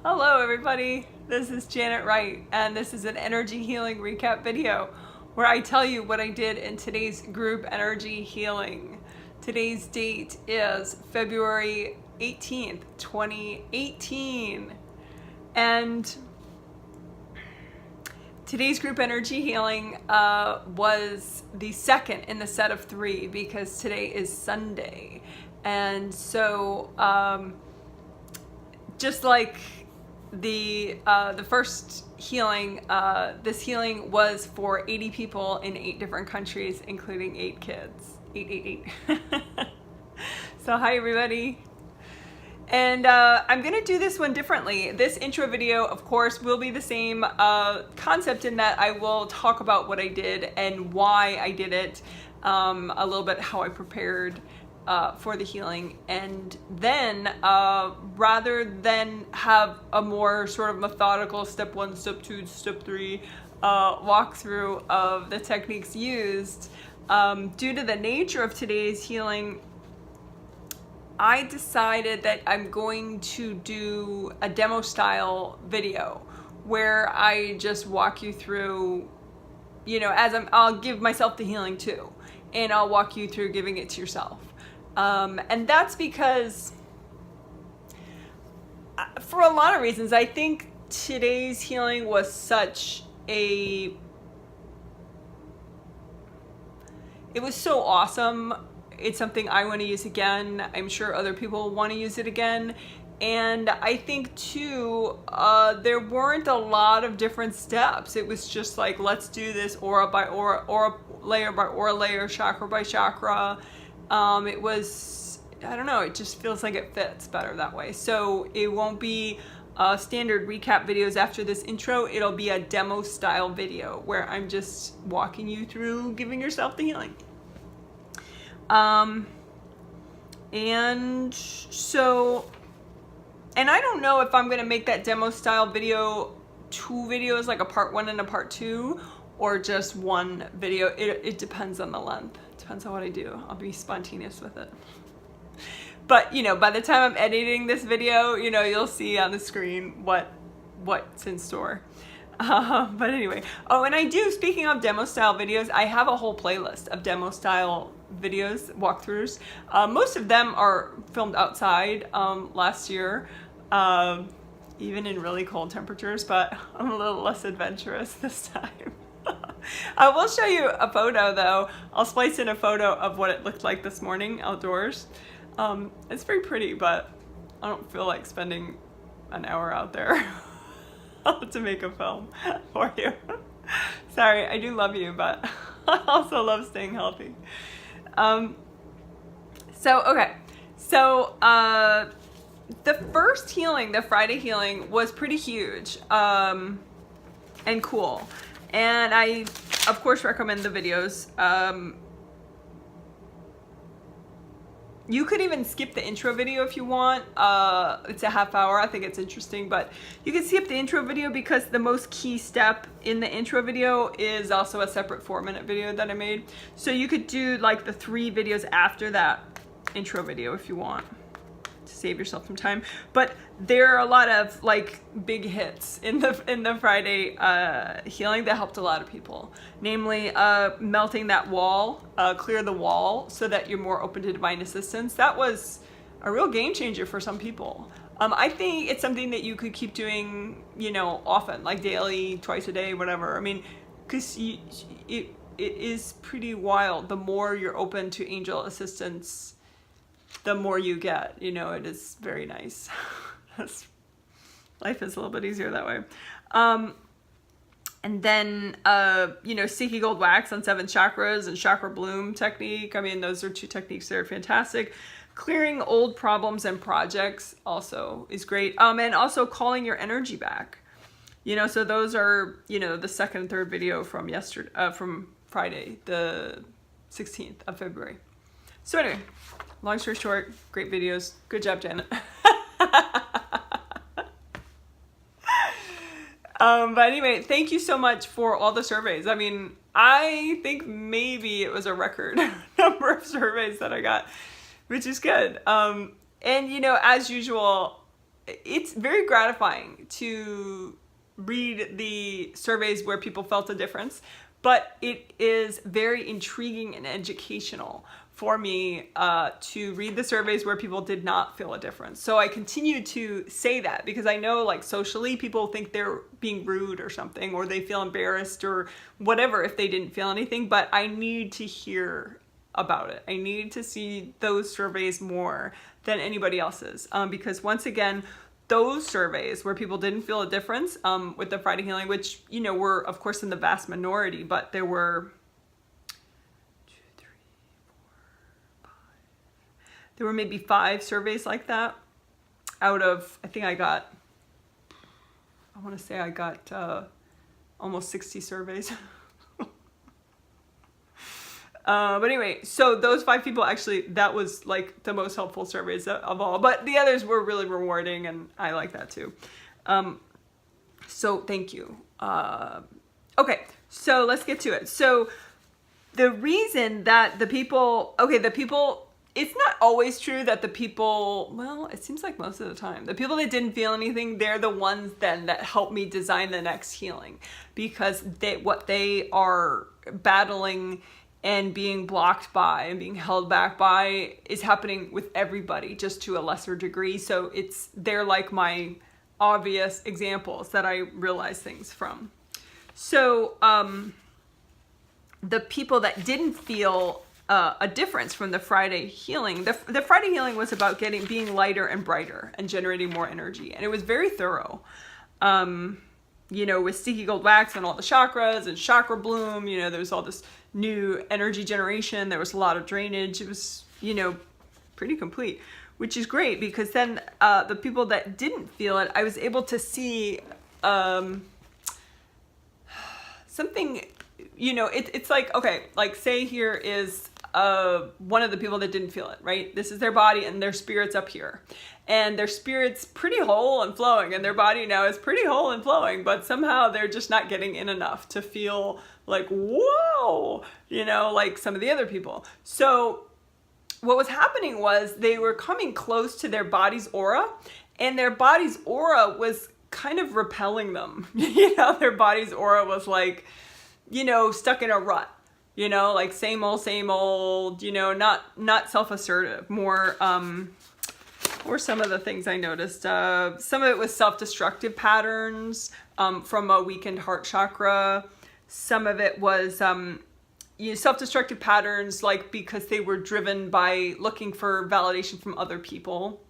Hello everybody, this is Janet Wright and this is an energy healing recap video where I tell you what I did in today's group energy healing. Today's date is February 18th, 2018, and today's group energy healing was the second in the set of 3 because today is Sunday. And so just like the first healing, this healing was for 80 people in 8 different countries, including 8 kids. 8. So hi everybody. And I'm gonna do this one differently. This intro video, of course, will be the same concept in that I will talk about what I did and why I did it, a little bit how I prepared for the healing, and then rather than have a more sort of methodical step 1, step 2, step 3 walkthrough of the techniques used, due to the nature of today's healing, I decided that I'm going to do a demo style video where I just walk you through, you know, I'll give myself the healing too, and I'll walk you through giving it to yourself. And that's because, for a lot of reasons, I think today's healing was such it was so awesome. It's something I want to use again. I'm sure other people want to use it again. And I think too, there weren't a lot of different steps. It was just like, let's do this aura by aura layer by aura layer, chakra by chakra. It was, I don't know, it just feels like it fits better that way. So it won't be standard recap videos after this intro. It'll be a demo style video where I'm just walking you through giving yourself the healing. And so, and I don't know if I'm going to make that demo style video 2 videos, like a part 1 and a part 2, or just 1 video. It depends on the length. Depends on what I do. I'll be spontaneous with it. But, you know, by the time I'm editing this video, you know, you'll see on the screen what's in store. But anyway, oh, and I do, speaking of demo style videos, I have a whole playlist of demo style videos, walkthroughs. Most of them are filmed outside last year, even in really cold temperatures, but I'm a little less adventurous this time. I will show you a photo though. I'll splice in a photo of what it looked like this morning outdoors. It's very pretty, but I don't feel like spending an hour out there to make a film for you. Sorry, I do love you, but I also love staying healthy. Okay. So, the first healing, the Friday healing, was pretty huge, and cool. And I, of course, recommend the videos. You could even skip the intro video if you want. It's a half hour. I think it's interesting, but you can skip the intro video because the most key step in the intro video is also a separate 4-minute video that I made. So you could do like the 3 videos after that intro video if you want to save yourself some time. But there are a lot of like big hits in the Friday healing that helped a lot of people. Namely, melting that wall, clear the wall so that you're more open to divine assistance. That was a real game changer for some people. I think it's something that you could keep doing, you know, often, like daily, twice a day, whatever. I mean, because it is pretty wild. The more you're open to angel assistance, the more you get. You know, it is very nice. Life is a little bit easier that way. And then, you know, Sticky Gold Wax on 7 chakras and Chakra Bloom technique. I mean, those are 2 techniques that are fantastic. Clearing old problems and projects also is great. And also calling your energy back. You know, so those are, you know, the 2nd and 3rd video from from Friday, the 16th of February. So anyway, long story short, great videos. Good job, Janet. But anyway, thank you so much for all the surveys. I mean, I think maybe it was a record number of surveys that I got, which is good. And you know, as usual, it's very gratifying to read the surveys where people felt a difference, but it is very intriguing and educational for me to read the surveys where people did not feel a difference. So I continue to say that because I know, like, socially people think they're being rude or something, or they feel embarrassed or whatever if they didn't feel anything, but I need to hear about it. I need to see those surveys more than anybody else's, because once again, those surveys where people didn't feel a difference with the Friday healing, which, you know, were of course in the vast minority, but there were maybe 5 surveys like that out of, I think I want to say I got almost 60 surveys. But anyway, so those 5 people, actually, that was like the most helpful surveys of all, but the others were really rewarding, and I like that too. So thank you. Okay, so let's get to it. So the reason that the people, it's not always true that the people, well, it seems like most of the time, the people that didn't feel anything, they're the ones then that help me design the next healing, because what they are battling and being blocked by and being held back by is happening with everybody, just to a lesser degree. So they're like my obvious examples that I realize things from. So the people that didn't feel a difference from the Friday healing, the Friday healing was about being lighter and brighter and generating more energy, and it was very thorough. You know, with sticky gold wax and all the chakras and chakra bloom, you know, there was all this new energy generation. There was a lot of drainage. It was, you know, pretty complete, which is great, because then the people that didn't feel it, I was able to see something, you know, it's like, okay, like say here is one of the people that didn't feel it, right? This is their body and their spirit's up here. And their spirit's pretty whole and flowing, and their body now is pretty whole and flowing, but somehow they're just not getting in enough to feel like, whoa, you know, like some of the other people. So what was happening was they were coming close to their body's aura, and their body's aura was kind of repelling them. You know, their body's aura was like, you know, stuck in a rut, you know, like same old, you know, not self-assertive, more, or some of the things I noticed, some of it was self-destructive patterns from a weakened heart chakra. Some of it was self-destructive patterns, like because they were driven by looking for validation from other people.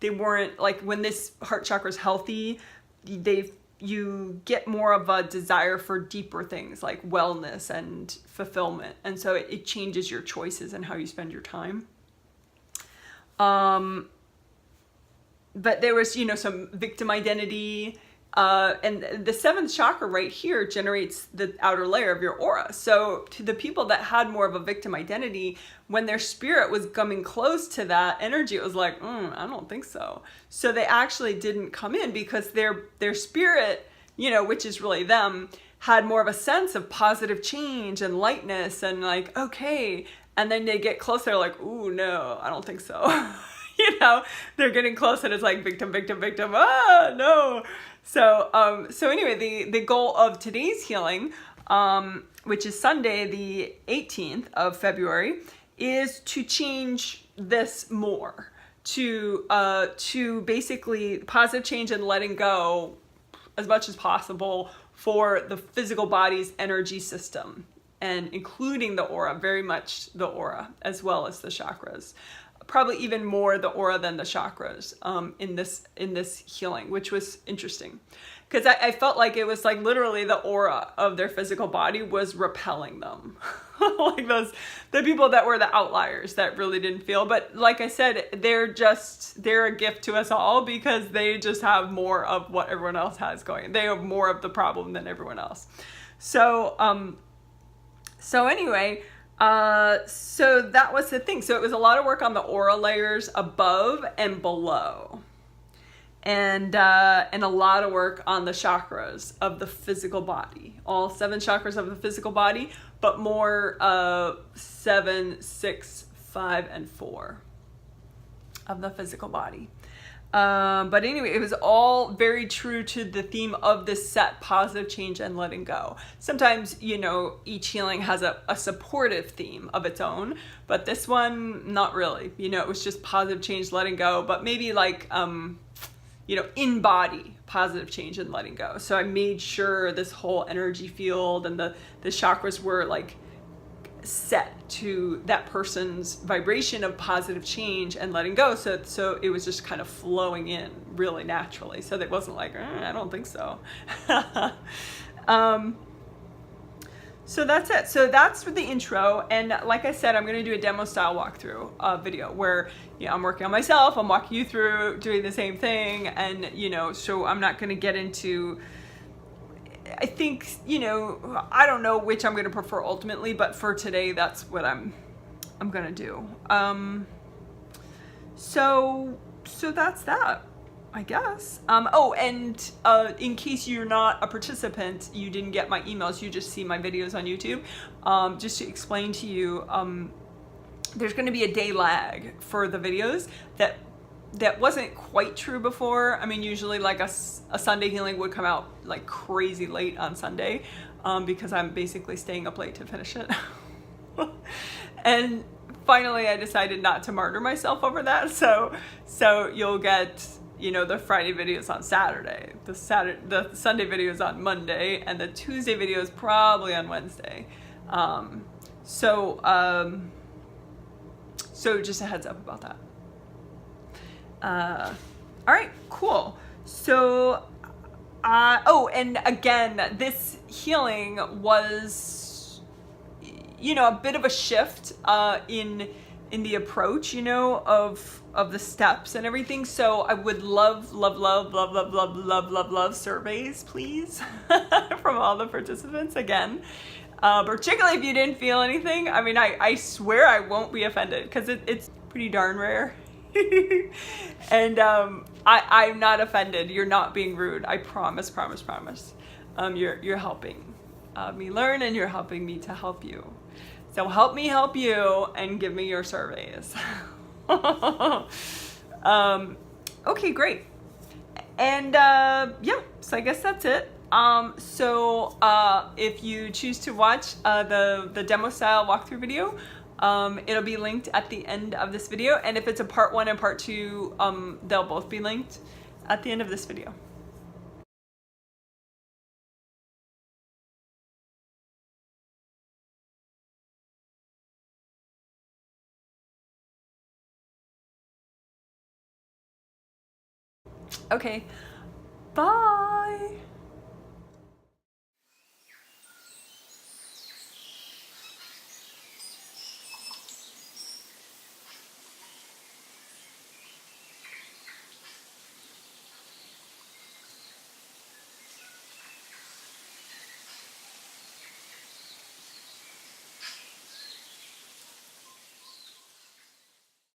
They weren't, like, when this heart chakra is healthy, you get more of a desire for deeper things like wellness and fulfillment. And so it changes your choices and how you spend your time. But there was, you know, some victim identity, and the 7th chakra right here generates the outer layer of your aura. So to the people that had more of a victim identity, when their spirit was coming close to that energy, it was like, I don't think so. So they actually didn't come in, because their spirit, you know, which is really them, had more of a sense of positive change and lightness and like, okay. And then they get close, they're like, ooh, no, I don't think so. You know, they're getting close and it's like victim, no. So anyway, the goal of today's healing, which is Sunday, the 18th of February, is to change this more, to basically positive change and letting go as much as possible for the physical body's energy system, and including the aura, very much the aura, as well as the chakras. Probably even more the aura than the chakras in this healing, which was interesting, because I felt like it was like literally the aura of their physical body was repelling them. Like the people that were the outliers that really didn't feel. But like I said, they're a gift to us all, because they just have more of what everyone else has going. They have more of the problem than everyone else. So anyway, so that was the thing. So it was a lot of work on the aura layers above and below, and a lot of work on the chakras of the physical body, all 7 chakras of the physical body, but more 7, 6, 5, and 4 of the physical body. But anyway, it was all very true to the theme of this set, positive change and letting go. Sometimes, you know, each healing has a supportive theme of its own, but this one, not really. You know, it was just positive change, letting go, but maybe like, you know, in body, positive change and letting go. So I made sure this whole energy field and the chakras were like set to that person's vibration of positive change and letting go, so it was just kind of flowing in really naturally, so that it wasn't like I don't think so. So that's it. So that's for the intro, and like I said, I'm going to do a demo style walkthrough video where, you know, I'm working on myself, I'm walking you through doing the same thing, and you know, so I'm not going to get into, I think, you know, I don't know which I'm going to prefer ultimately, but for today, that's what I'm going to do. So that's that, I guess. Oh, and in case you're not a participant, you didn't get my emails, you just see my videos on YouTube, just to explain to you, there's going to be a day lag for the videos. That wasn't quite true before. I mean, usually like a Sunday healing would come out like crazy late on Sunday, because I'm basically staying up late to finish it. And finally I decided not to martyr myself over that. So you'll get, you know, the Friday videos on Saturday, the Sunday videos on Monday, and the Tuesday videos probably on Wednesday. So just a heads up about that. All right, cool. So, oh, and again, this healing was, you know, a bit of a shift in the approach, you know, of the steps and everything. So I would love surveys, please, from all the participants again. Particularly if you didn't feel anything. I mean, I swear I won't be offended, because it's pretty darn rare. And I'm not offended. You're not being rude. I promise. You're helping me learn, and you're helping me to help you. So help me help you, and give me your surveys. Okay, great. And yeah, so I guess that's it. So if you choose to watch the demo style walkthrough video, it'll be linked at the end of this video, and if it's a part 1 and part 2, they'll both be linked at the end of this video. Okay, bye.